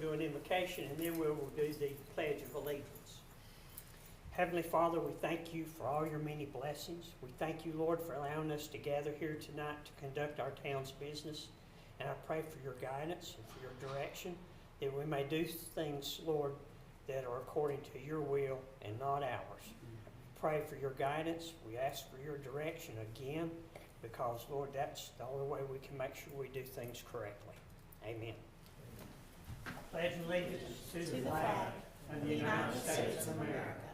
do an invocation, and then we will do the Pledge of Allegiance. Heavenly Father, we thank you for all your many blessings. We thank you, Lord, for allowing us to gather here tonight to conduct our town's business. And I pray for your guidance and for your direction, that we may do things, Lord, that are according to your will and not ours. We pray for your guidance. We ask for your direction again, because, Lord, that's the only way we can make sure we do things correctly. Amen. I pledge allegiance to the flag of the United States of America,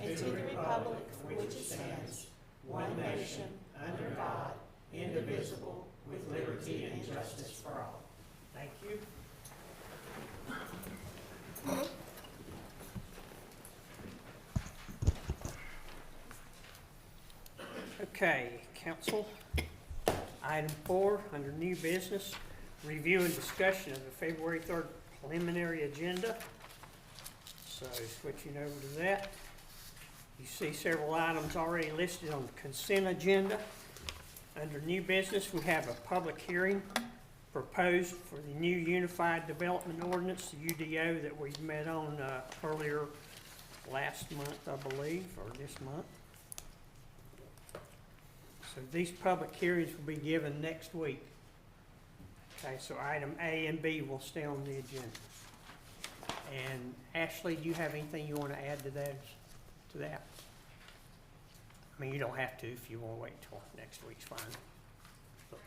and to the republic for which it stands, one nation, under God, indivisible, with liberty and justice for all. Thank you. Okay, council. Item 4, under new business, review and discussion of the February 3rd preliminary agenda. So switching over to that. You see several items already listed on the consent agenda. Under new business, we have a public hearing proposed for the new Unified Development Ordinance, the UDO, that we met on earlier last month, I believe, or this month. So these public hearings will be given next week. Okay, so item A and B will stay on the agenda. And Ashley, do you have anything you want to add to that? I mean, you don't have to if you want to wait until next week's fine. But,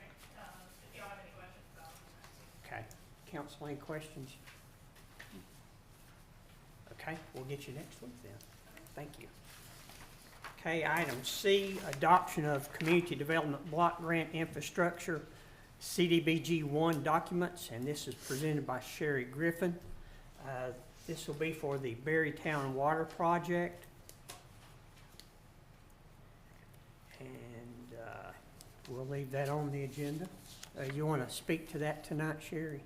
If you all have any questions, I'll okay. Council, any questions? Okay, we'll get you next week then. Thank you. Okay, item C, adoption of Community Development Block Grant Infrastructure CDBG 1 documents, and this is presented by Sherry Griffin. This will be for the Berrytown Water Project. And we'll leave that on the agenda. You want to speak to that tonight, Sherry?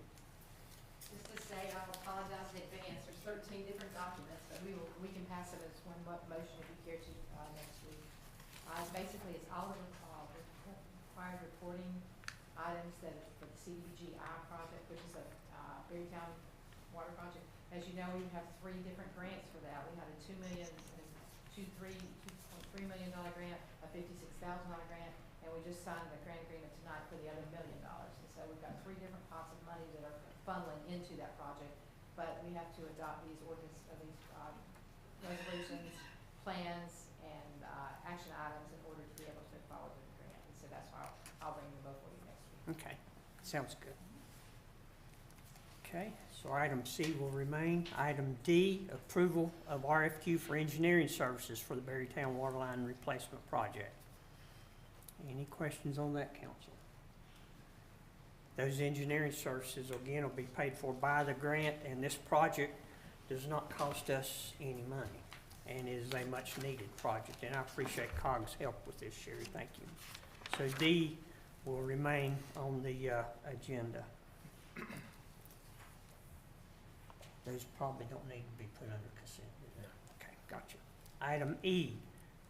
Just to say, I apologize in advance. There's 13 different documents, but we can pass it as one motion if you care to next week. Basically, it's all of the required reporting items that for the CDBG-I project, which is a Berrytown water project. As you know, we have 3 different grants for that. We had a $2.3 million grant, a $56,000 grant, and we just signed the grant agreement tonight for the other $1 million. And so we've got 3 different pots of money that are funneling into that project. But we have to adopt these resolutions, plans, and action items in order to be able to move forward with the grant. And so that's why I'll bring them both for you next week. Okay, sounds good. Okay, so item C will remain. Item D, approval of RFQ for engineering services for the Berrytown Waterline Replacement Project. Any questions on that, council? Those engineering services, again, will be paid for by the grant, and this project does not cost us any money and is a much-needed project, and I appreciate COG's help with this, Sherry. Thank you. So D will remain on the agenda. Those probably don't need to be put under consent. Okay, gotcha. Item E,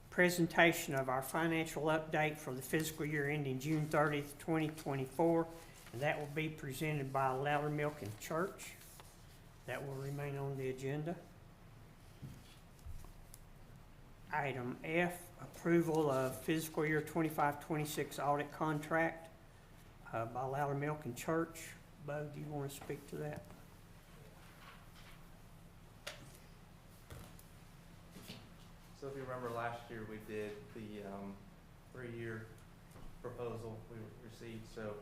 presentation of our financial update for the fiscal year ending June 30th, 2024. And that will be presented by Loudermilk and Church. That will remain on the agenda. Item F, approval of fiscal year 25-26 audit contract by Loudermilk and Church. Bo, do you want to speak to that? So if you remember last year, we did the 3-year proposal we received. So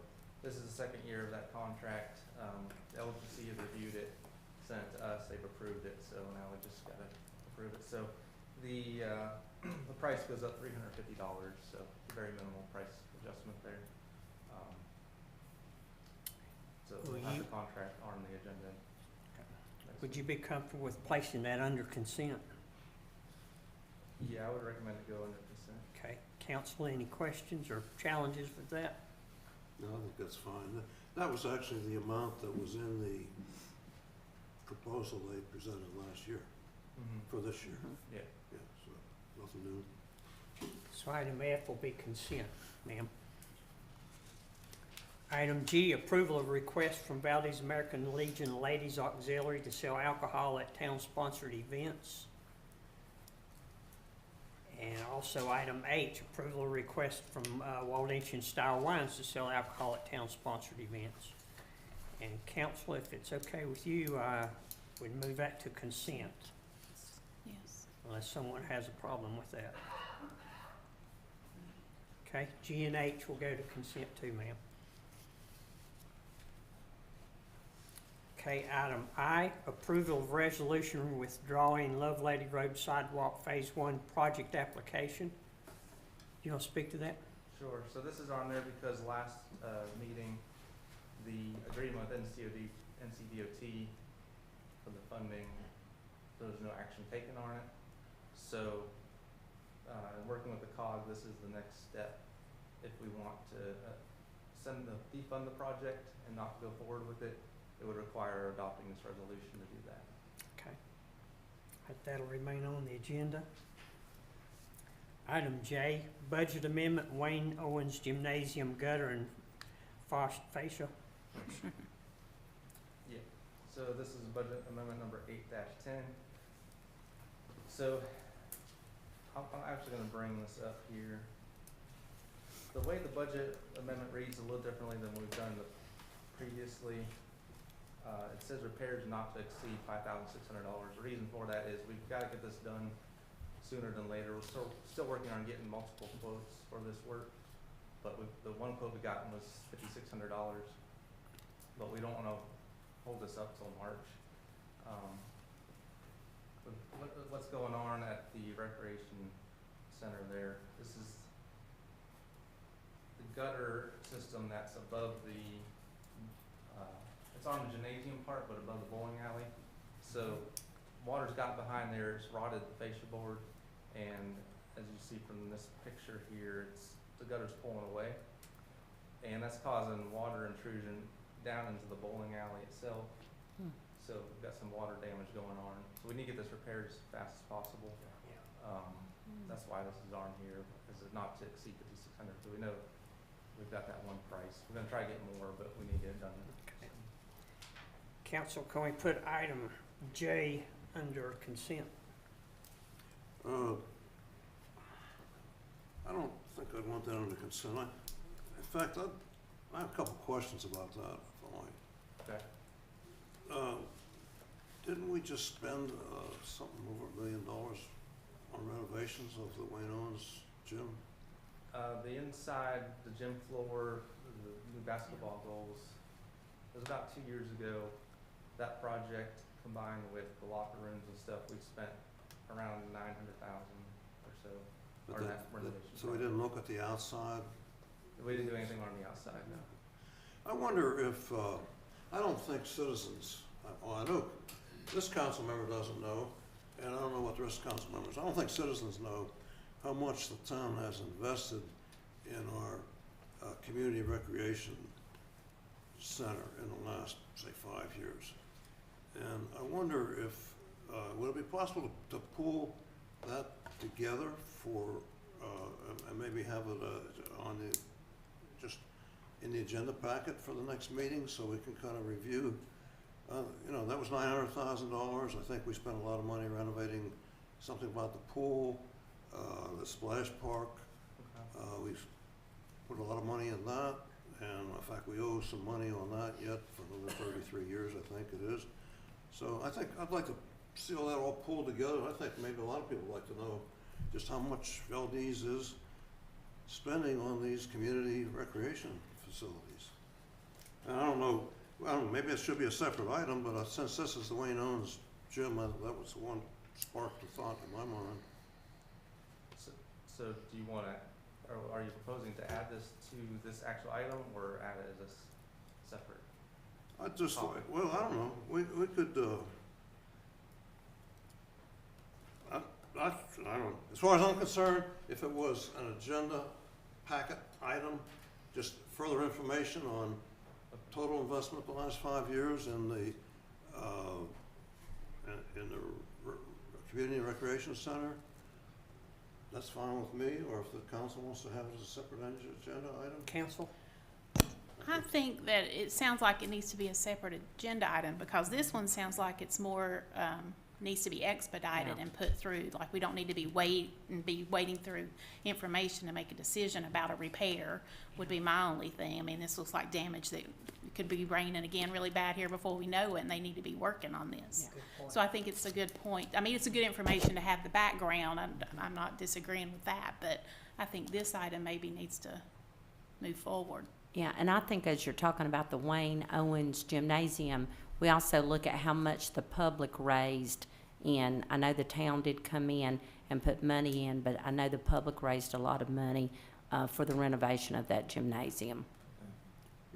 this is the second year of that contract. LGC has reviewed it, sent it to us, they've approved it, so now we just gotta approve it. So the price goes up $350, so very minimal price adjustment there. So we'll have the contract on the agenda. Would you be comfortable with placing that under consent? Yeah, I would recommend it go under consent. Okay, council, any questions or challenges with that? No, I think that's fine. That was actually the amount that was in the proposal they presented last year, for this year. Yeah. Yeah, so nothing new. So item F will be consent, ma'am. Item G, approval of request from Valdese American Legion Ladies Auxiliary to sell alcohol at town-sponsored events. And also item H, approval of request from Valdese Style Wines to sell alcohol at town-sponsored events. And council, if it's okay with you, we'd move that to consent, Yes. unless someone has a problem with that. Okay, G and H will go to consent too, ma'am. Okay, item I, approval of resolution withdrawing Lovelady Road Sidewalk Phase 1 project application. You want to speak to that? Sure, so this is on there because last meeting, the agreement with NCDOT for the funding, there was no action taken on it. So, working with the COG, this is the next step if we want to defund the project and not go forward with it. It would require adopting this resolution to do that. Okay. That'll remain on the agenda. Item J, budget amendment, Wayne Owens Gymnasium gutter and fascia. Yeah, so this is budget amendment number 8-10. So, I'm actually gonna bring this up here. The way the budget amendment reads a little differently than we've done previously. It says repairs not to exceed $5,600. The reason for that is we've gotta get this done sooner than later. We're still working on getting multiple quotes for this work, but the one quote we got was $5,600. But we don't wanna hold this up till March. What's going on at the recreation center there? This is the gutter system that's above the, it's on the gymnasium part, but above the bowling alley. So water's got behind there, it's rotted the fascia board, and as you see from this picture here, the gutter's pulling away. And that's causing water intrusion down into the bowling alley itself. So we've got some water damage going on. So we need to get this repaired as fast as possible. That's why this is on here, is it not to exceed 5,600. So we know we've got that one price. We're gonna try to get more, but we need to get it done. Okay. Council, can we put item J under consent? I don't think I'd want that under consent. In fact, I have a couple questions about that, if I might. Okay. Didn't we just spend something over $1 million on renovations of the Wayne Owens gym? The inside, the gym floor, the new basketball goals, it was about 2 years ago. That project combined with the locker rooms and stuff, we spent around $900,000 or so. But Or that renovation. so we didn't look at the outside? We didn't do anything on the outside, no. I wonder if, I don't think citizens, well, I know this council member doesn't know, and I don't know what the rest of council members, I don't think citizens know how much the town has invested in our community recreation center in the last, say, 5 years. And I wonder if, would it be possible to pool that together for, and maybe have it on the, just in the agenda packet for the next meeting so we can kind of review. You know, that was $900,000. I think we spent a lot of money renovating something about the pool, the splash park. Okay. We've put a lot of money in that, and in fact, we owe some money on that yet for another 33 years, I think it is. So I think I'd like to see all that all pulled together. I think maybe a lot of people would like to know just how much Valdese is spending on these community recreation facilities. And I don't know, well, maybe it should be a separate item, but since this is the Wayne Owens gym, that was the one sparked the thought in my mind. So do you wanna, or are you proposing to add this to this actual item or add it as a separate? I just, well, I don't know, we could, I don't know, as far as I'm concerned, if it was an agenda packet item, just further information on total investment the last 5 years in the community recreation center, that's fine with me, or if the council wants to have it as a separate agenda item. Council? I think that it sounds like it needs to be a separate agenda item, because this one sounds like it's more, needs to be expedited and put through, like we don't need to be waiting through information to make a decision about a repair would be my only thing. I mean, this looks like damage that could be raining again really bad here before we know it, and they need to be working on this. Good point. So I think it's a good point. I mean, it's a good information to have the background. I'm not disagreeing with that, but I think this item maybe needs to move forward. Yeah, and I think as you're talking about the Wayne Owens Gymnasium, we also look at how much the public raised in. I know the town did come in and put money in, but I know the public raised a lot of money for the renovation of that gymnasium.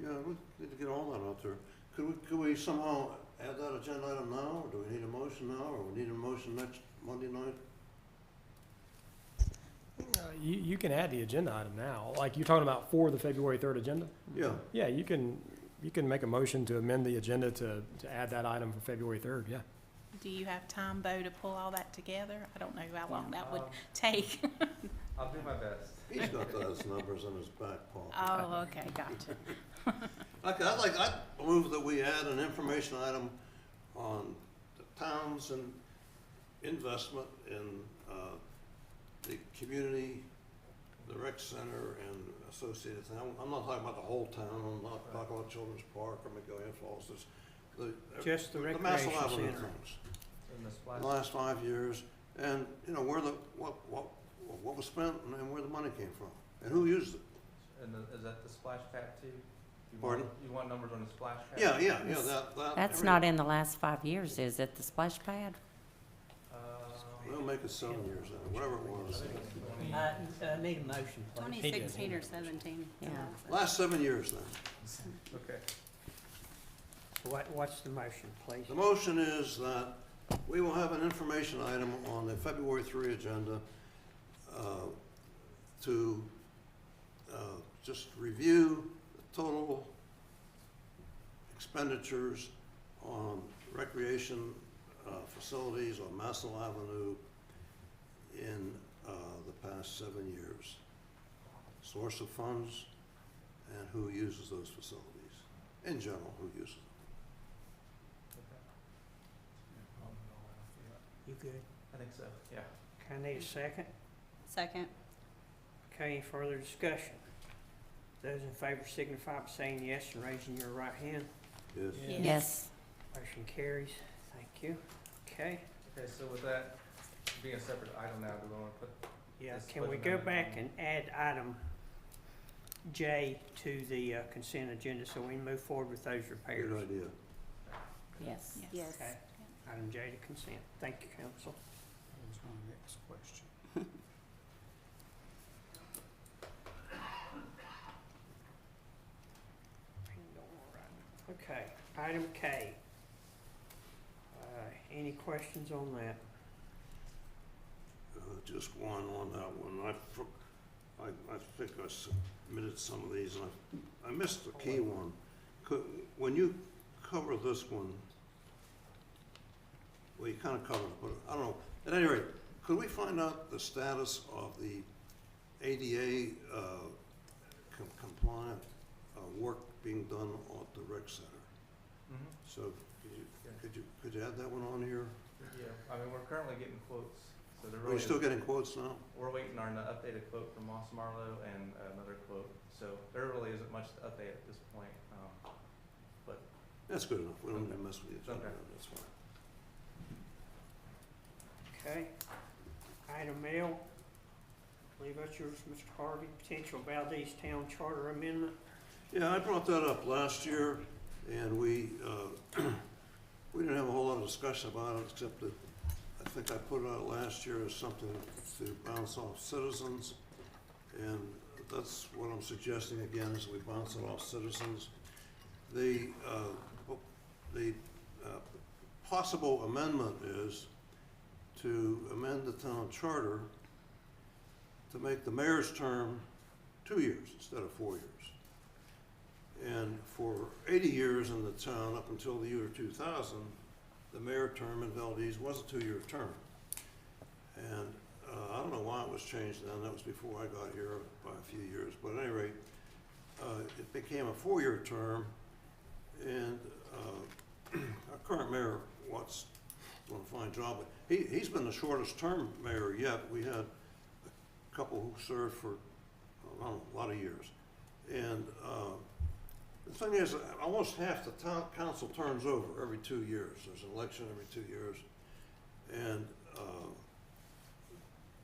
Yeah, we need to get all that out there. Could we somehow add that agenda item now, or do we need a motion now, or we need a motion next Monday night? You can add the agenda item now, like you're talking about for the February 3rd agenda? Yeah, Yeah, you can make a motion to amend the agenda to add that item for February 3rd, yeah. Do you have time, Bo, to pull all that together? I don't know how long that would take. I'll do my best. he's got those numbers in his back pocket. Oh, okay, gotcha. Okay, I'd move that we add an information item on the town's and investment in, the community, the rec center and associated things. I'm not talking about the whole town, I'm not talking about Children's Park or McGowan Falls, Just the Massillon recreation Avenue center. things. In the In splash. the last 5 years, and, you know, what was spent and where the money came from, and who used it. And is that the splash pad too? Pardon? You want numbers on the splash pad? Yeah, That's not in the last 5 years, is it, the splash pad? We'll make it 7 years, whatever it was. Need a motion, please. 2016 or 17. Yeah. Last 7 years then. Okay. What's the motion, please? The motion is that we will have an information item on the February 3 agenda to just review the total expenditures on recreation facilities on Massillon Avenue in the past 7 years. Source of funds and who uses those facilities. In general, who uses them. You good? I think so, yeah. Okay, I need a second. Second. Okay, any further discussion? Those in favor signify by saying yes and raising your right hand. Yes. Yes. Yes. Motion carries. Thank you. Okay, Okay, so with that being a separate item now, do we want to put, yeah, This can we budget go amendment back on- and add item J to the consent agenda so we can move forward with those repairs? Good idea. Yes. Yes. Okay, item J to consent. Thank you, council. That was my next question. Okay, item K. Any questions on that? Just one on that one. I think I submitted some of these, and I missed the key one. When you cover this one, well, you kind of covered it, but I don't know. At any rate, could we find out the status of the ADA compliant work being done at the rec center? mhm, So could you add that one on here? yeah, I mean, we're currently getting quotes, so there Are really you still is- getting quotes now? we're waiting on an updated quote from Moss Marlowe and another quote, so there really isn't much to update at this point, but That's good enough. We don't need to mess with the agenda. Okay. That's fine. Okay. Item L. I believe that's yours, Mr. Harvey. Potential Valdese Town Charter Amendment. Yeah, I brought that up last year, and we didn't have a whole lot of discussion about it, except that I think I put it out last year as something to bounce off citizens, and that's what I'm suggesting again, is we bounce it off citizens. The possible amendment is to amend the town charter to make the mayor's term 2 years instead of 4 years. And for 80 years in the town, up until the year 2000, the mayor term in Valdese was a 2-year term. And I don't know why it was changed then, that was before I got here by a few years. But at any rate, it became a 4-year term, and our current mayor, Watts, doing a fine job, but he's been the shortest term mayor yet. We had a couple who served for, I don't know, a lot of years. And the thing is, almost half the town council turns over every 2 years. There's an election every 2 years. And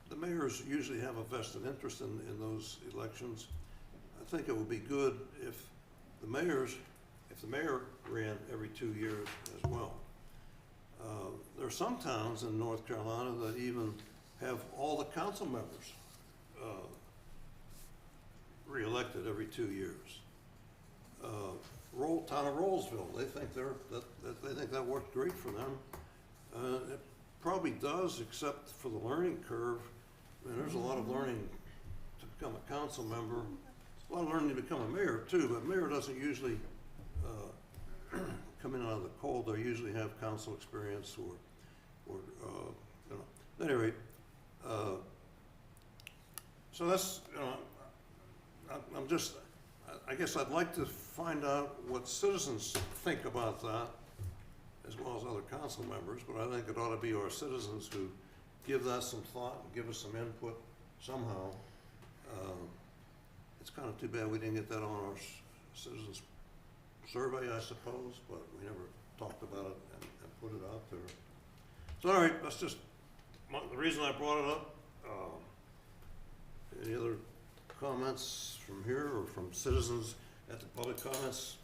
the mayors usually have a vested interest in those elections. I think it would be good if the mayor ran every 2 years as well. There are some towns in North Carolina that even have all the council members re-elected every 2 years. Town of Rollsville, they think that worked great for them. It probably does, except for the learning curve. I mean, there's a lot of learning to become a council member. A lot of learning to become a mayor too, but mayor doesn't usually come in out of the cold. They usually have council experience or you know. At any rate, so that's, you know, I guess I'd like to find out what citizens think about that, as well as other council members, but I think it ought to be our citizens who give that some thought and give us some input somehow. It's kind of too bad we didn't get that on our citizens survey, I suppose, but we never talked about it and put it out there. So, all right, that's just the reason I brought it up. Any other comments from here or from citizens at the public comments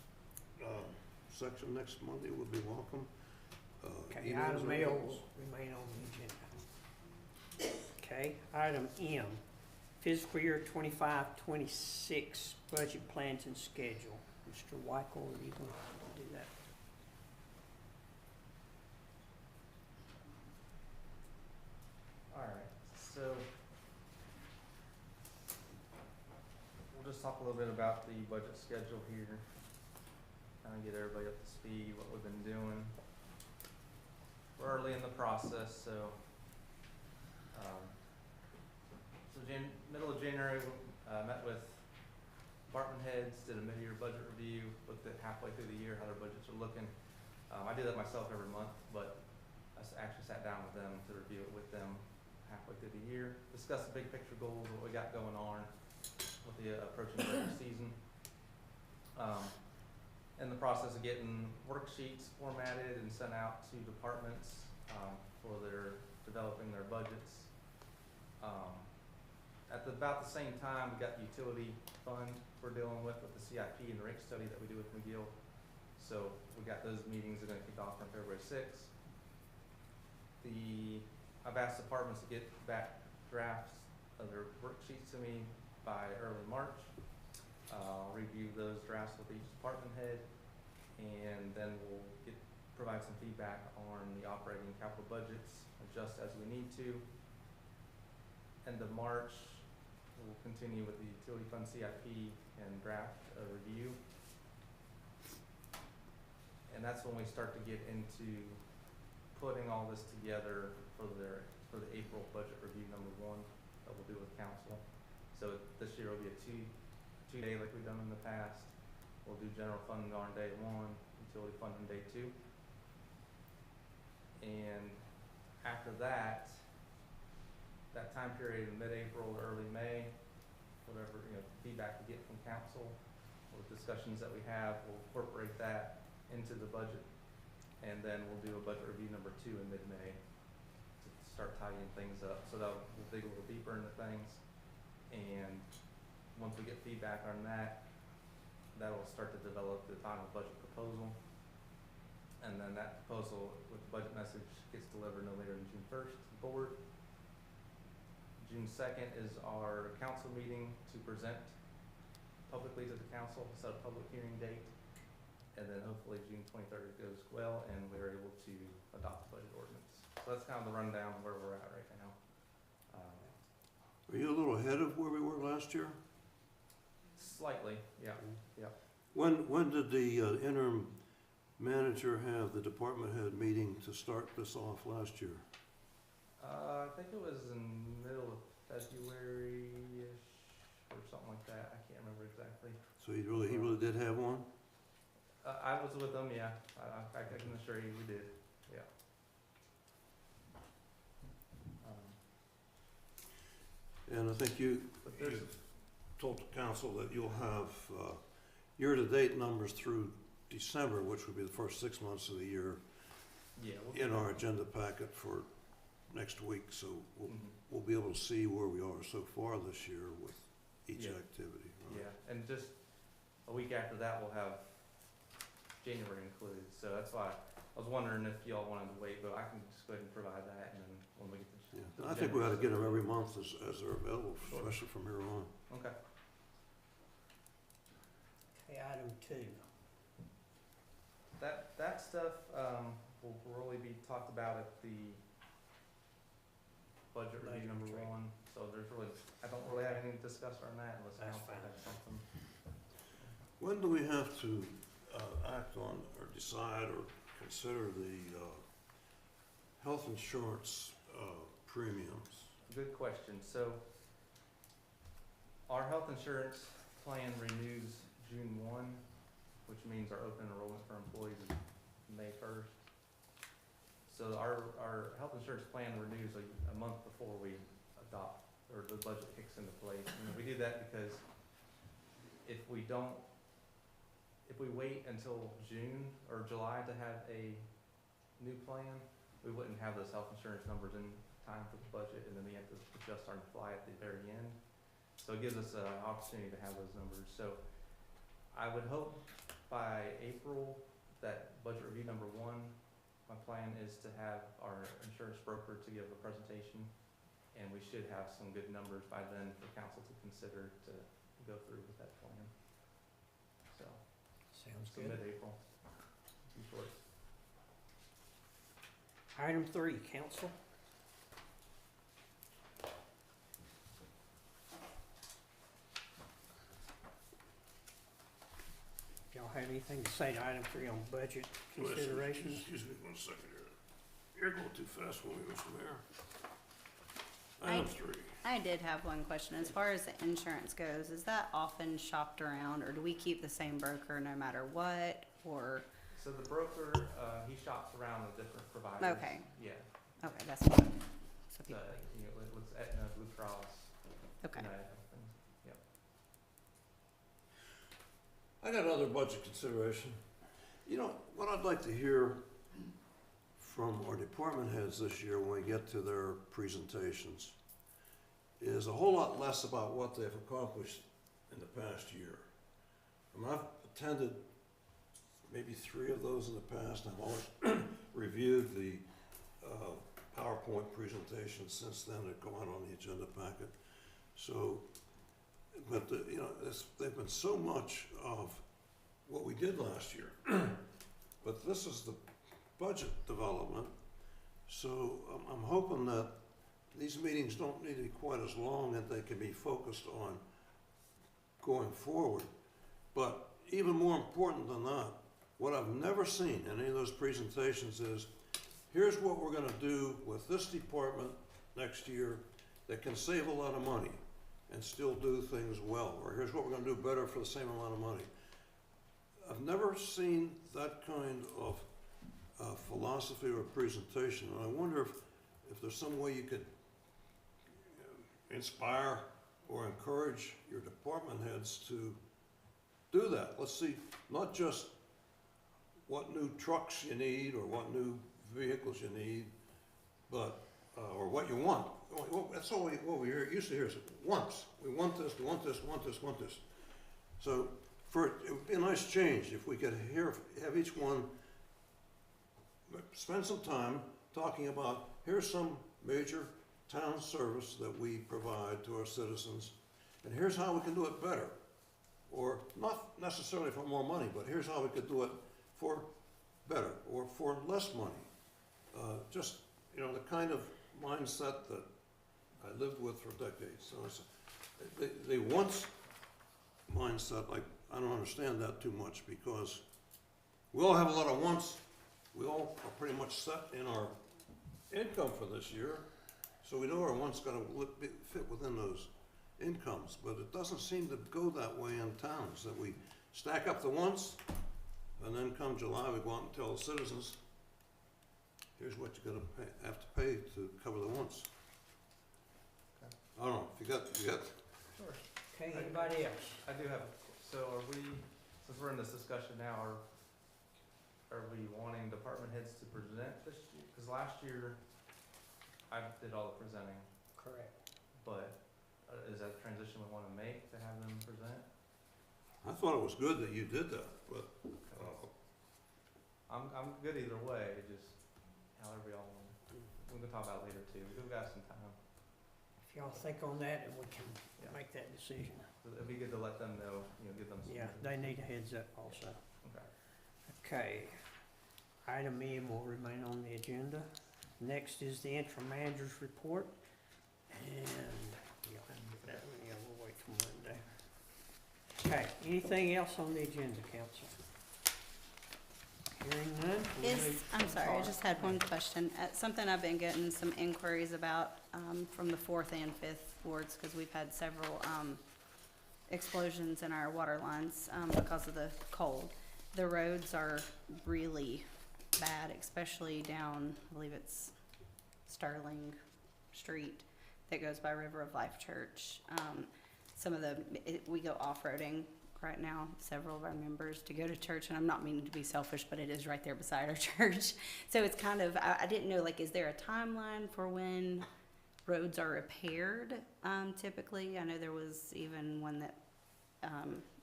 section next Monday would be welcome. Okay, emails item or L emails? will remain on the agenda. Okay, item M, fiscal year 25-26 budget plans and schedule. Mr. Weichel, are you going to do that? All right, so we'll just talk a little bit about the budget schedule here. Kind of get everybody up to speed, what we've been doing. We're early in the process, so middle of January, met with department heads, did a mid-year budget review, looked at halfway through the year how their budgets are looking. I do that myself every month, but I actually sat down with them to review it with them halfway through the year, discuss the big picture goals, what we got going on with the approaching budget season. In the process of getting worksheets formatted and sent out to departments for their developing their budgets. At about the same time, we got the utility fund we're dealing with the CIP and the rate study that we do with McGill. So we got those meetings that are going to kick off on February 6th. I've asked departments to get back drafts of their worksheets to me by early March. I'll review those drafts with each department head, and then we'll provide some feedback on the operating and capital budgets, adjust as we need to. End of March, we'll continue with the utility fund CIP and draft a review. And that's when we start to get into putting all this together for the April budget review #1 that we'll do with council. So this year will be a two-day like we've done in the past. We'll do general fund on day 1, utility fund on day 2. And after that time period in mid-April to early May, whatever, feedback we get from council or discussions that we have, we'll incorporate that into the budget. And then we'll do a budget review #2 in mid-May to start tidying things up. So we'll dig a little deeper into things. And once we get feedback on that, that will start to develop the final budget proposal. And then that proposal with the budget message gets delivered no later than June 1st to the board. June 2nd is our council meeting to present publicly to the council, set a public hearing date. And then hopefully June 23rd goes well and we're able to adopt the budget ordinance. So that's kind of the rundown of where we're at right now. Are you a little ahead of where we were last year? Slightly, yeah. When did the interim manager have the department head meeting to start this off last year? I think it was in the middle of February-ish or something like that. I can't remember exactly. So So he really did have one? I was with them, yeah. I can assure you we did, yeah. And I think you But there's, told the council that you'll have year-to-date numbers through December, which would be the first 6 months of the year, yeah. in our agenda packet for next week, so Mhm. we'll be able to see where we are so far this year with each Yeah. activity. Yeah, and just a week after that, we'll have January included, so that's why I was wondering if y'all wanted to wait, but I can just go ahead and provide that, and then when we get the. Yeah, the and I think we ought to get them January every month as they're available, Sure. especially from here on. stuff. Okay. Okay, item 2. That stuff, will really be talked about at the budget review Budget number retreat. 1, so there's really, I don't really have anything to discuss on that unless That's council fine. has something. When do we have to act on or decide or consider the health insurance premiums? Good question. So our health insurance plan renews June 1, which means our open enrollment for employees is May 1st. So our health insurance plan renews a month before we adopt, or the budget kicks into place. And we do that because if we wait until June or July to have a new plan, we wouldn't have those health insurance numbers in time for the budget, and then we have to adjust on the fly at the very end. So it gives us an opportunity to have those numbers. So I would hope by April that budget review number 1, my plan is to have our insurance broker to give a presentation, and we should have some good numbers by then for council to consider to go through with that plan. So, Sounds so good. mid-April, be short. Item 3, council. Y'all have anything to say to item 3 on budget considerations? Excuse me 1 second here. You're going too fast for me, Mr. Mayor. I- Item 3. I did have one question. As far as the insurance goes, is that often shopped around, or do we keep the same broker no matter what, or, So the broker, he shops around with different providers. Okay. Yeah. okay, that's what, so So, people, you know, with Aetna, Blue Cross, okay. United Health, and, yep. I got another budget consideration. You know, what I'd like to hear from our department heads this year when we get to their presentations is a whole lot less about what they've accomplished in the past year. I mean, I've attended maybe 3 of those in the past. I've always reviewed the PowerPoint presentations since then that go out on the agenda packet. So, but, you know, they've been so much of what we did last year. But this is the budget development, so I'm hoping that these meetings don't need to be quite as long and they can be focused on going forward. But even more important than that, what I've never seen in any of those presentations is, here's what we're gonna do with this department next year that can save a lot of money and still do things well, or here's what we're gonna do better for the same amount of money. I've never seen that kind of philosophy or presentation, and I wonder if there's some way you could inspire or encourage your department heads to do that. Let's see, not just what new trucks you need or what new vehicles you need, but, or what you want. That's all what we used to hear is wants. We want this, we want this, want this, want this. So it would be a nice change if we could have each one spend some time talking about, here's some major town service that we provide to our citizens, and here's how we can do it better. Or not necessarily for more money, but here's how we could do it for better or for less money. Just, you know, the kind of mindset that I lived with for decades. So it's the wants mindset, like, I don't understand that too much because we all have a lot of wants. We all are pretty much set in our income for this year, so we know our wants got to fit within those incomes, but it doesn't seem to go that way in towns, that we stack up the once, and then come July, we go out and tell the citizens, here's what you're gonna pay, have to pay to cover the once. Okay. I don't know, if you got, Sure. Okay, anybody else? I do have, so are we, since we're in this discussion now, are we wanting department heads to present this year? Because last year, I did all the presenting, Correct. but is that a transition we wanna make to have them present? I thought it was good that you did that, but, I'm good either way, just however y'all want. We can talk about it later too, we've got some time. If y'all think on that, and we can Yeah. make that decision. It'd be good to let them know, give them some. Yeah, they need a heads up also. Okay. Okay. Item M will remain on the agenda. Next is the interim manager's report. And, yeah, we'll wait for Monday. Okay, anything else on the agenda, council? Hearing none? we'll move I'm to sorry, I Bar. just had one question. Something I've been getting some inquiries about, from the fourth and fifth wards, because we've had several, explosions in our water lines, because of the cold. The roads are really bad, especially down, I believe it's Sterling Street that goes by River of Life Church. Some of we go off-roading right now, several of our members, to go to church, and I'm not meaning to be selfish, but it is right there beside our church. So it's kind of, I didn't know, like, is there a timeline for when roads are repaired, typically? I know there was even one that,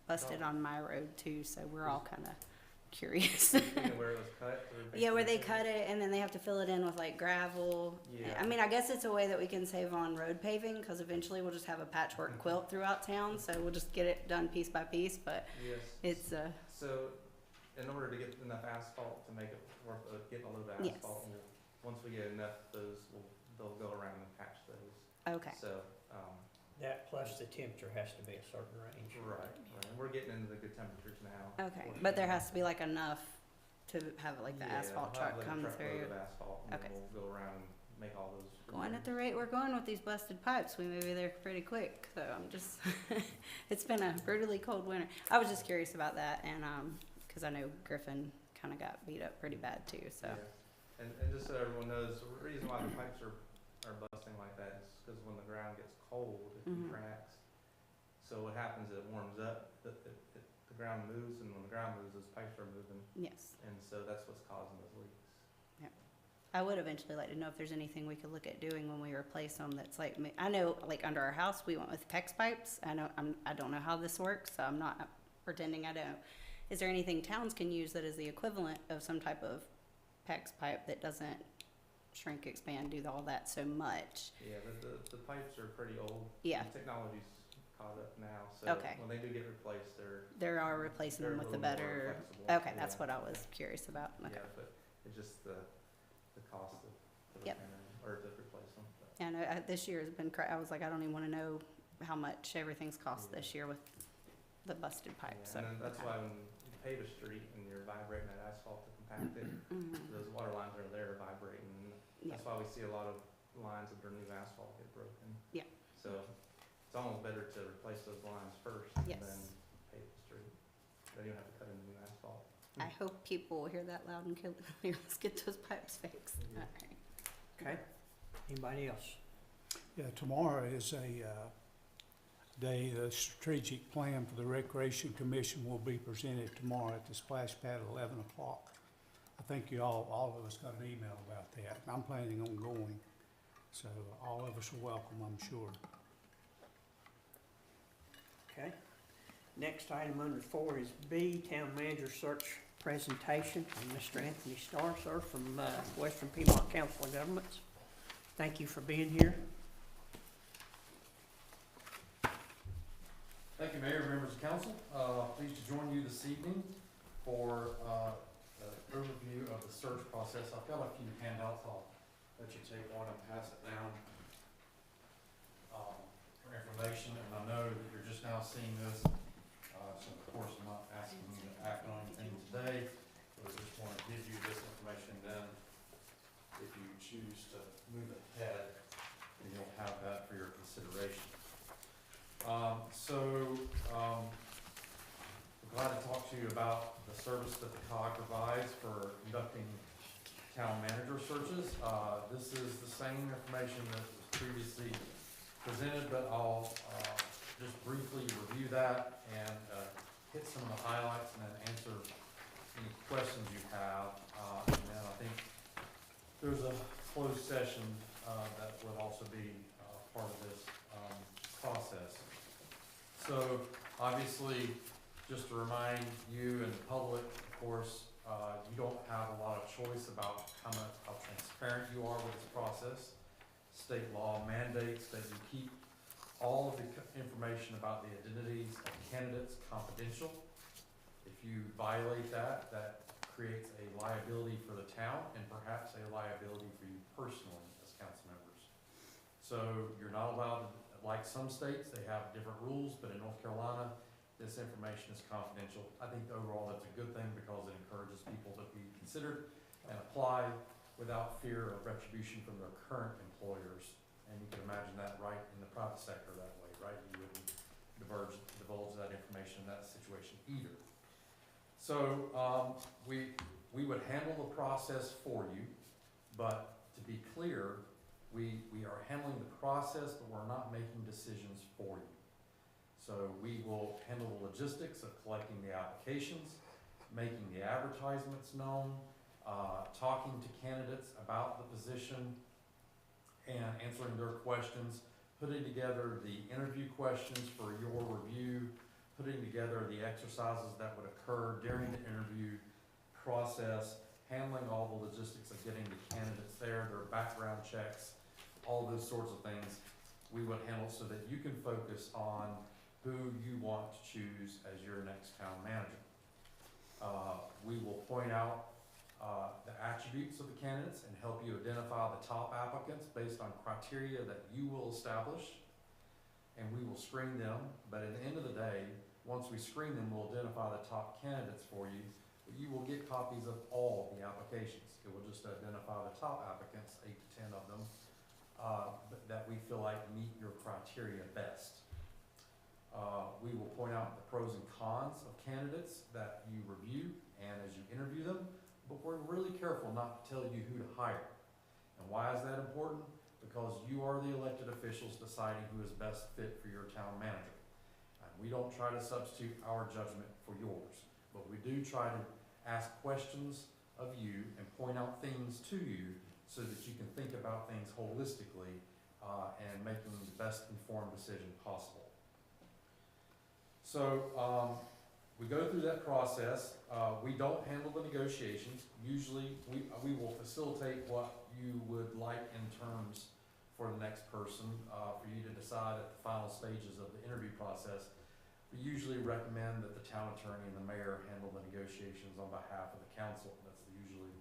busted on my road too, so we're all kind of curious. Where it was cut? Yeah, where they cut it and then they have to fill it in with like gravel. Yeah. I mean, I guess it's a way that we can save on road paving, because eventually we'll just have a patchwork quilt throughout town, so we'll just get it done piece by piece, but Yes. it's, So, in order to get enough asphalt to make it worth getting a load of Yes. asphalt, once we get enough, they'll go around and patch those. okay. So, That plus the temperature has to be a certain range. right. And we're getting into the good temperatures now. Okay, but there has to be like enough to have like the Yeah, asphalt I'll have truck like a come truckload through. of asphalt, and Okay. then we'll go around and make all those. Going at the rate we're going with these busted pipes, we may be there pretty quick, so I'm just, it's been a brutally cold winter. I was just curious about that, and, cause I know Griffin kinda got beat up pretty bad too, so. Yeah. And just so everyone knows, the reason why the pipes are busting like that is because when the ground gets cold, it Mhm. contracts. So what happens, it warms up, the ground moves, and when the ground moves, those pipes are moving, Yes. and so that's what's causing those leaks. I would eventually like to know if there's anything we could look at doing when we replace them that's like, I know, like under our house, we went with PEX pipes. I know, I don't know how this works, so I'm not pretending I don't. Is there anything towns can use that is the equivalent of some type of PEX pipe that doesn't shrink, expand, do all that so much? Yeah, the pipes are pretty old. Yeah. The technology's caught up now, so Okay. when they do get replaced, They are replacing they're them a with the little more better, flexible. okay, that's Yeah. what I was curious about, okay. Yeah, but it's just the cost of Yep. repairing them, or to replace them. But Yeah, no, this year has been I was like, I don't even wanna know how much everything's cost this year with the busted yeah, pipe, so. and then that's okay. why when you pave a street and you're vibrating that asphalt to compact it, Mhm. those water lines are there vibrating. Yeah. That's why we see a lot of lines of their new asphalt get broken. Yeah. So it's almost better to replace those lines first and Yes. then pave the street. Then you don't have to cut into new asphalt. I hope people will hear that loud and clear. Let's get those pipes fixed. Yeah. All right. Okay, anybody else? Yeah, tomorrow is a day, the strategic plan for the Recreation Commission will be presented tomorrow at the splash pad at 11 o'clock. I think all of us got an email about that. I'm planning on going, so all of us are welcome, I'm sure. Okay. Next item under 4 is B, Town Manager Search Presentation from Mr. Anthony Starr, sir, from Western Piedmont Council of Governments. Thank you for being here. Thank you, Mayor, members of council. Pleased to join you this evening for an overview of the search process. I've got a few handouts. I'll let you take one and pass it down for information. And I know that you're just now seeing this, so of course I'm not asking you to act on anything today. But I just want to give you this information. Then, if you choose to move ahead, then you'll have that for your consideration. We're glad to talk to you about the service that the COG provides for conducting town manager searches. This is the same information that was previously presented, but I'll just briefly review that and hit some of the highlights and then answer any questions you have. And then I think there's a closed session that would also be part of this process. So obviously, just to remind you and the public, of course, you don't have a lot of choice about how transparent you are with this process. State law mandates that you keep all of the information about the identities of candidates confidential. If you violate that, that creates a liability for the town and perhaps a liability for you personally as council members. So you're not allowed to, like some states, they have different rules, but in North Carolina, this information is confidential. I think overall that's a good thing because it encourages people to be considered and apply without fear of retribution from their current employers. And you can imagine that right in the private sector that way, right? You wouldn't divulge that information in that situation either. So we would handle the process for you, but to be clear, we are handling the process, but we're not making decisions for you. So we will handle the logistics of collecting the applications, making the advertisements known, talking to candidates about the position and answering their questions, putting together the interview questions for your review, putting together the exercises that would occur during the interview process, handling all the logistics of getting the candidates there, their background checks, all those sorts of things we would handle so that you can focus on who you want to choose as your next town manager. We will point out the attributes of the candidates and help you identify the top applicants based on criteria that you will establish, and we will screen them. But at the end of the day, once we screen them, we'll identify the top candidates for you. You will get copies of all of the applications. It will just identify the top applicants, 8 to 10 of them, that we feel like meet your criteria best. We will point out the pros and cons of candidates that you review and as you interview them, but we're really careful not to tell you who to hire. And why is that important? Because you are the elected officials deciding who is best fit for your town manager. And we don't try to substitute our judgment for yours, but we do try to ask questions of you and point out things to you so that you can think about things holistically and making the best informed decision possible. So we go through that process. We don't handle the negotiations. Usually we will facilitate what you would like in terms for the next person for you to decide at the final stages of the interview process. We usually recommend that the town attorney and the mayor handle the negotiations on behalf of the council. That's usually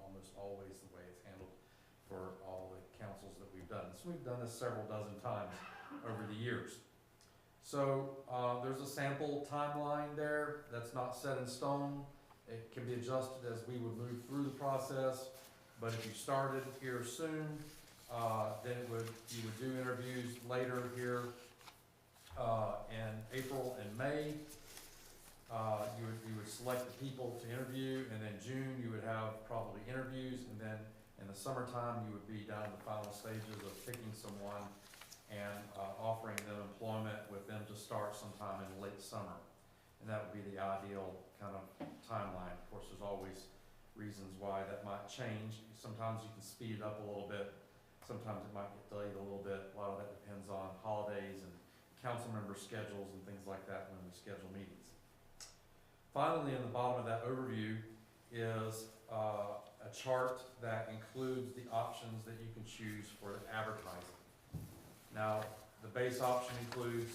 almost always the way it's handled for all the councils that we've done. So we've done this several dozen times over the years. So there's a sample timeline there that's not set in stone. It can be adjusted as we would move through the process. But if you started here soon, then you would do interviews later here in April and May. You would select the people to interview, and then June you would have probably interviews, and then in the summertime you would be down to the final stages of picking someone and offering them employment with them to start sometime in late summer. And that would be the ideal kind of timeline. Of course, there's always reasons why that might change. Sometimes you can speed it up a little bit. Sometimes it might get delayed a little bit. A lot of that depends on holidays and council member schedules and things like that when we schedule meetings. Finally, in the bottom of that overview is a chart that includes the options that you can choose for advertising. Now, the base option includes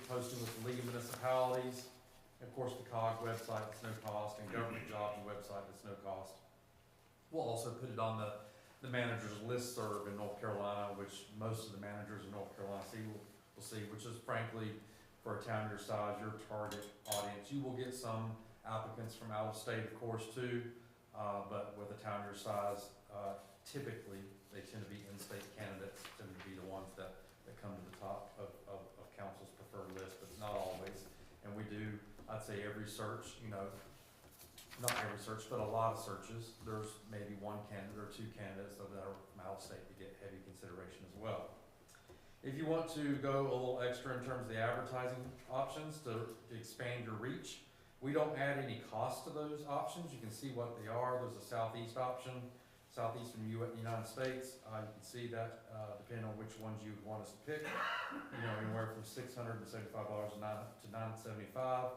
posting with the League of Municipalities, of course the COG website that's no cost, and government jobs website that's no cost. We'll also put it on the manager's listserv in North Carolina, which most of the managers in North Carolina will see, which is frankly, for a town your size, your target audience. You will get some applicants from out of state, of course, too, but with a town your size, typically they tend to be in-state candidates, tend to be the ones that come to the top of council's preferred we do, I'd say every search, you know, not every search, but a lot of searches, there's maybe one candidate or two candidates that are from out of state to get heavy consideration as well. If you want to go a little extra in terms of the advertising options to expand your reach, we don't add any cost to those options. You can see what they are. There's a southeast option, southeastern United States. You can see that depending on which ones you would want us to pick, you know, anywhere from $675 to $975.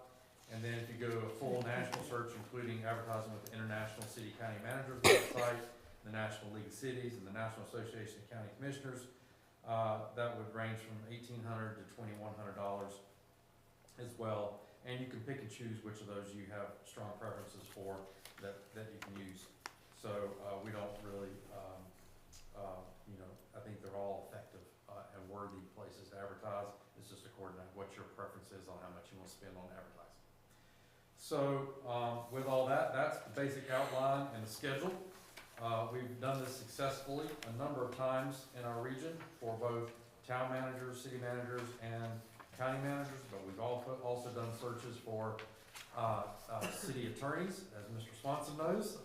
And then if you go to a full national search, including advertising with the International City County Managers website, the National League of Cities, and the National Association of County Commissioners, that would range from $1,800 to $2,100 as well. And you can pick and choose which of those you have strong preferences for that you can use. So we don't really, you know, I think they're all effective and worthy places to advertise. It's just according to what your preference is on how much you want to spend on advertising. So with all that, that's the basic outline and the schedule. We've done this successfully a number of times in our region for both town managers, city managers, and county managers, but we've also done searches for city attorneys, as Mr. Swanson knows,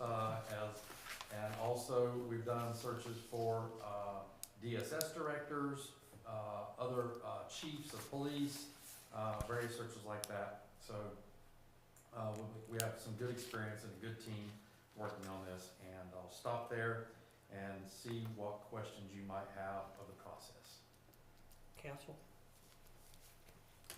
and also we've done searches for DSS directors, other chiefs of police, various searches like that. So we have some good experience and a good team working on this, and I'll stop there and see what questions you might have of the process. Council?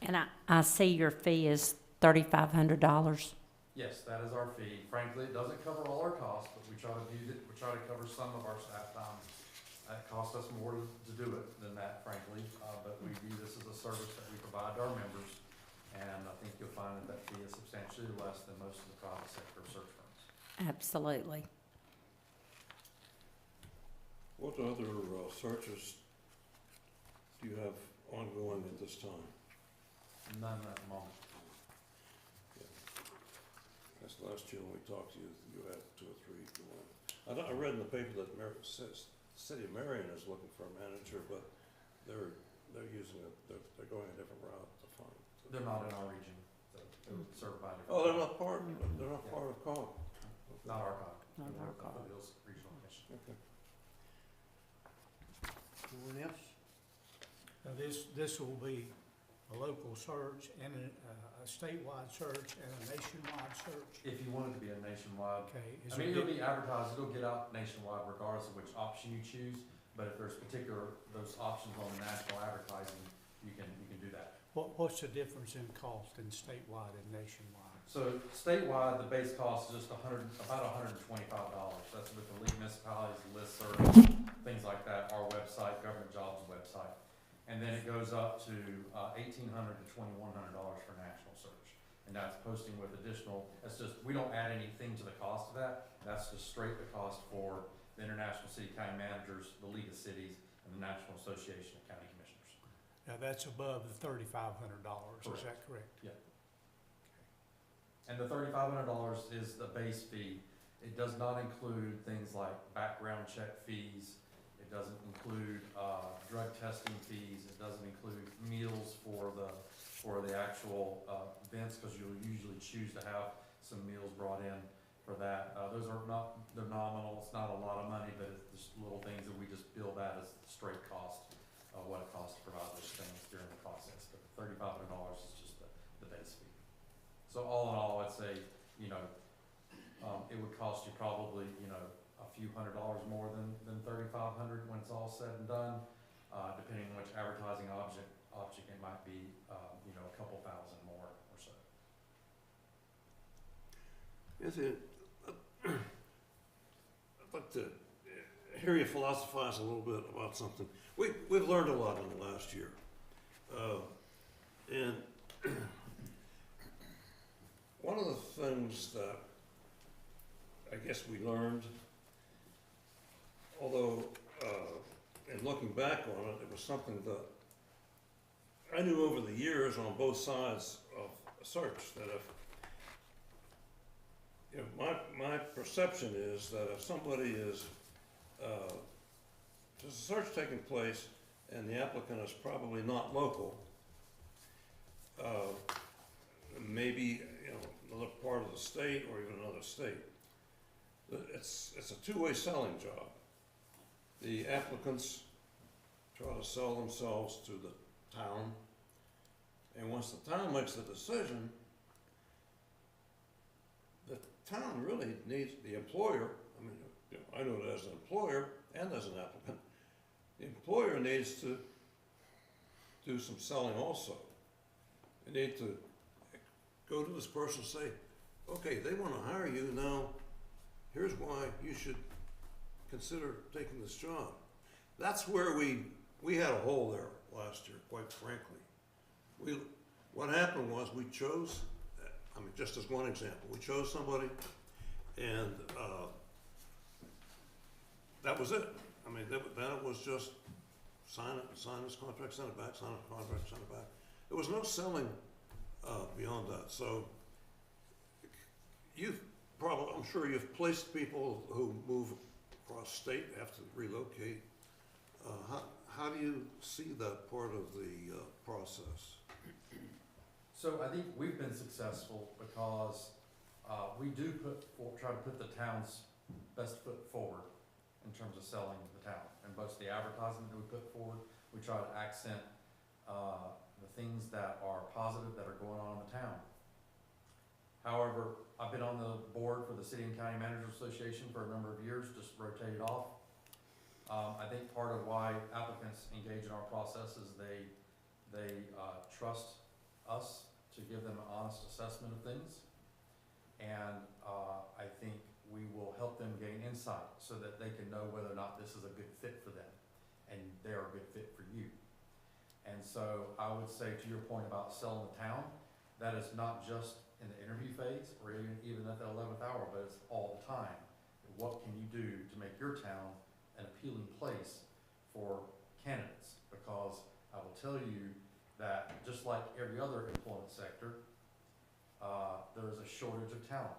And I see your fee is $3,500. Yes, that is our fee. Frankly, it doesn't cover all our costs, but we try to cover some of our staff time. It costs us more to do it than that, frankly, but we view this as a service that we provide to our members, and I think you'll find that fee is substantially less than most of the private sector search firms. Absolutely. What other searches do you have ongoing at this time? None at the moment. That's last year when we talked to you, you had 2 or 3 going. I read in the paper that City of Marion is looking for a manager, but they're going a different route to find. They're not in our region. They're served by different. Oh, they're not part of COG. Not our COG. Not our COG. Hills Regional Commission. Okay. Anyone else? Now, this will be a local search and a statewide search and a nationwide search. If you want it to be a nationwide, Okay. I mean, it'll be advertised, it'll get out nationwide regardless of which option you choose, but if there's those options on the national advertising, you can do that. What's the difference in cost in statewide and nationwide? So statewide, the base cost is just about $125. That's with the league municipalities, listserv, things like that, our website, government jobs website. And then it goes up to $1,800 to $2,100 for national search. And that's posting with additional, we don't add anything to the cost of that. That's just straight the cost for the International City County Managers, the League of Cities, and the National Association of County Commissioners. Now, that's above the $3,500, is that correct? Yeah. And the $3,500 is the base fee. It does not include things like background check fees. It doesn't include drug testing fees. It doesn't include meals for the actual events, because you'll usually choose to have some meals brought in for that. Those are they're nominal. It's not a lot of money, but it's just little things that we just bill that as the straight cost of what it costs to provide those things during the process. But $3,500 is just the base fee. So all in all, I'd say, you know, it would cost you probably, you know, a few $100s more than $3,500 when it's all said and done, depending on which advertising object it might be, you know, a couple thousand more or so. Yes, I'd like to hear you philosophize a little bit about something. We've learned a lot in the last year. And one of the things that I guess we learned, although in looking back on it, it was something that I knew over the years on both sides of a search, that if, you know, my perception is that if somebody is, there's a search taking place and the applicant is probably not local, maybe, another part of the state or even another state. It's a two-way selling job. The applicants try to sell themselves to the town, and once the town makes the decision, the town really needs, the employer, I know it as an employer and as an applicant, the employer needs to do some selling also. They need to go to this person and say, okay, they want to hire you now, here's why you should consider taking this job. That's where we had a hole there last year, quite frankly. What happened was we chose, just as one example, we chose somebody and that was it. Then it was just sign this contract, send it back, sign a contract, send it back. There was no selling beyond that. So I'm sure you've placed people who move across state, have to relocate. How do you see that part of the process? So I think we've been successful because we do try to put the town's best foot forward in terms of selling the town. And both the advertisement that we put forward, we try to accent the things that are positive that are going on in the town. However, I've been on the board for the City and County Managers Association for a number of years, just rotated off. I think part of why applicants engage in our process is they trust us to give them an honest assessment of things. And I think we will help them gain insight so that they can know whether or not this is a good fit for them and they are a good fit for you. And so I would say, to your point about selling the town, that is not just in the interview phase or even at the 11th hour, but it's all the time. What can you do to make your town an appealing place for candidates? Because I will tell you that just like every other employment sector, there is a shortage of talent.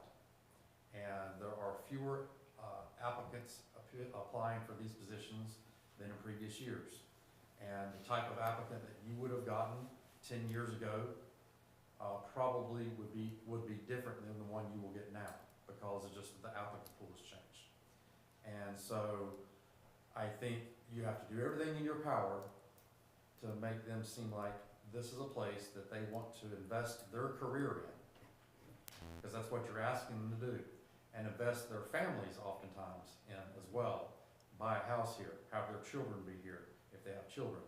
And there are fewer applicants applying for these positions than in previous years. And the type of applicant that you would have gotten 10 years ago probably would be different than the one you will get now, because it's just that the applicant pool has changed. And so I think you have to do everything in your power to make them seem like this is a place that they want to invest their career in, because that's what you're asking them to do. And invest their families oftentimes in as well. Buy a house here, have their children be here, if they have children,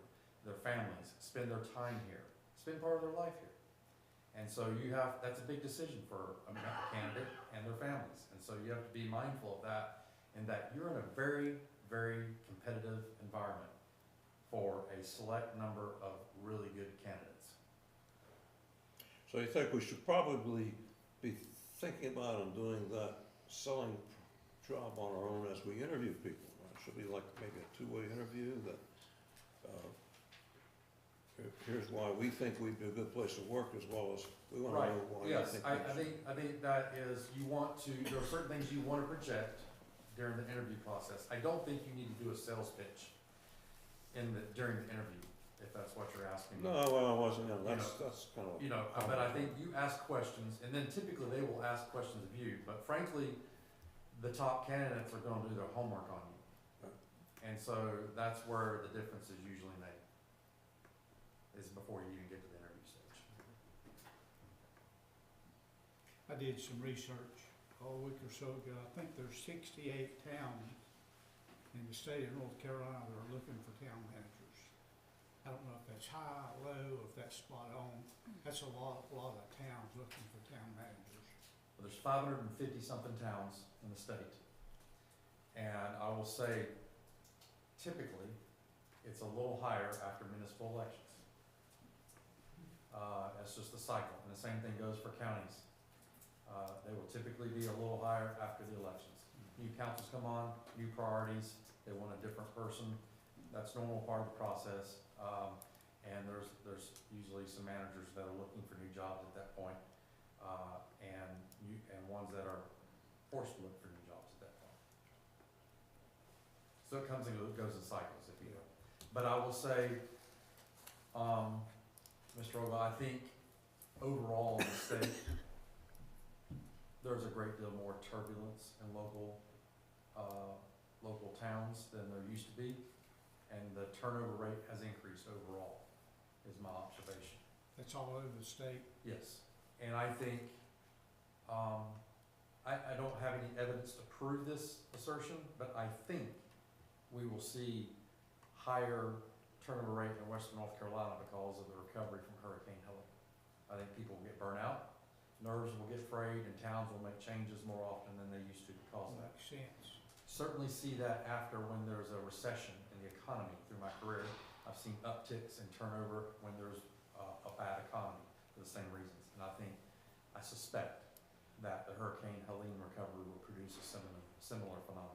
their families, spend their time here, spend part of their life here. And so that's a big decision for a candidate and their families. And so you have to be mindful of that, and that you're in a very, very competitive environment for a select number of really good candidates. So you think we should probably be thinking about and doing that selling job on our own as we interview people? It should be like maybe a two-way interview that here's why we think we'd be a good place to work, as well as we want to know why you think. I think that is, there are certain things you want to project during the interview process. I don't think you need to do a sales pitch during the interview, if that's what you're asking. No, well, I wasn't, that's kind of. But I think you ask questions, and then typically they will ask questions of you, but frankly, the top candidates are gonna do their homework on you. And so that's where the difference is usually made, is before you even get to the interview stage. I did some research a week or so ago. I think there's 68 towns in the state of North Carolina that are looking for town managers. I don't know if that's high, low, if that's spot on. That's a lot of towns looking for town managers. Well, there's 550 something towns in the state. And I will say, typically, it's a little higher after municipal elections. That's just the cycle, and the same thing goes for counties. They will typically be a little higher after the elections. New councils come on, new priorities, they want a different person. That's a normal part of the process. And there's usually some managers that are looking for new jobs at that point, and ones that are forced to look for new jobs at that point. So it comes and goes in cycles, if you will. But I will say, Mr. Ogle, I think overall in the state, there's a great deal more turbulence in local towns than there used to be, and the turnover rate has increased overall, is my observation. That's all over the state. Yes, and I think, I don't have any evidence to prove this assertion, but I think we will see higher turnover rate in western North Carolina because of the recovery from Hurricane Helene. I think people will get burnt out, nerves will get frayed, and towns will make changes more often than they used to because of that. Makes sense. Certainly see that after when there's a recession in the economy through my career. I've seen upticks in turnover when there's a bad economy for the same reasons. And I suspect that the Hurricane Helene recovery will produce a similar phenomenon.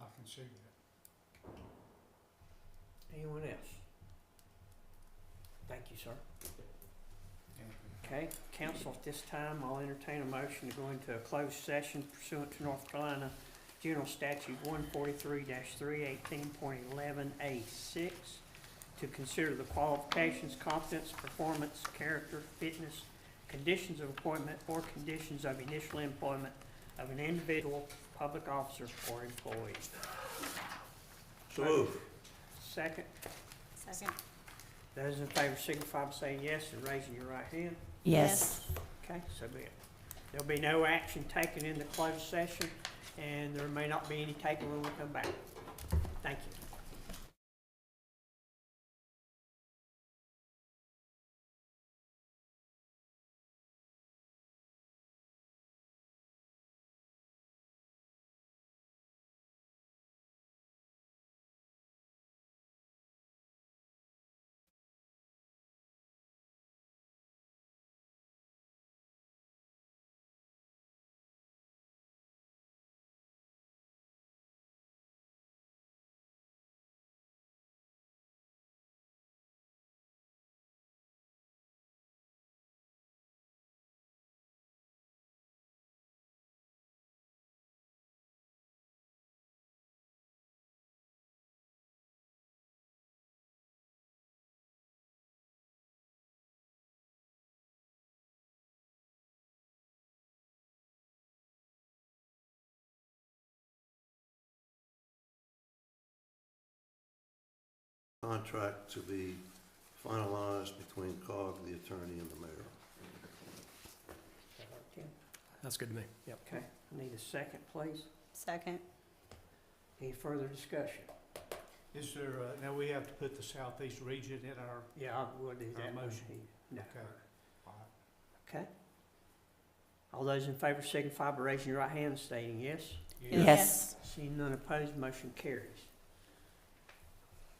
I can see that. Anyone else? Thank you, sir. Anthony. Okay, council, at this time, I'll entertain a motion to go into a closed session pursuant to North Carolina General Statute 143-318.11A6 to consider the qualifications, competence, performance, character, fitness, conditions of appointment, or conditions of initial employment of an individual, public officer, or employee. So move. Second. Second. Those in favor signify by saying yes and raising your right hand. Yes. Okay, so be it. There'll be no action taken in the closed session, and there may not be any taken when we come back. Thank you. Contract to be finalized between COG, the attorney, and the mayor. That's good to me. Yep. Okay, I need a second, please. Second. Any further discussion? Is there, now we have to put the southeast region in our, Yeah, I will do that. motion. No. okay. All right. Okay. All those in favor signify by raising your right hand and stating yes. Yes. Seeing none opposed, motion carries.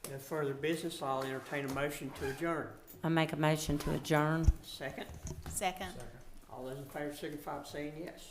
No further business, I'll entertain a motion to adjourn. I make a motion to adjourn. Second. Second. Second. All those in favor signify by saying yes.